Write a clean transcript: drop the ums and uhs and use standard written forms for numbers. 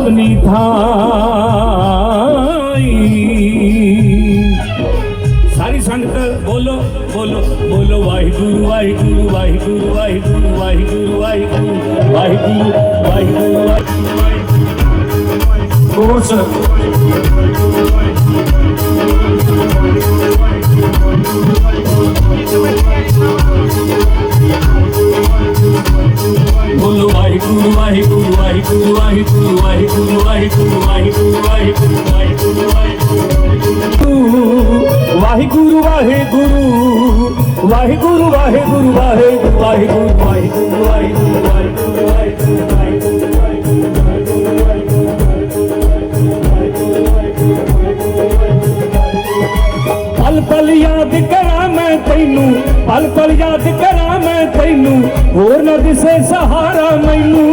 सबनी थाई। सारी संगत बोलो बोलो बोलो वाहिगुरु वाहिगुरु वाहिगुरु वाहिगुरु वाहिगुरु वाहिगुरु वाहिगुरु वाहिगुरु वाहिगुरु। बोलो वाहिगुरु वाहिगुरु वाहिगुरु वाहिगुरु वाहिगुरु वाहिगुरु वाहिगुरु वाहिगुरु वाहिगुरु वाहिगुरु वाहिगुरु वाहिगुरु वाहिगुरु वाहिगुरु वाहिगुरु वाहिगुरु वाहिगुरु पल पल याद करा मैं तैनू, पल पल याद करा मैं तैनू, होर न दिसे सहारा मैनू।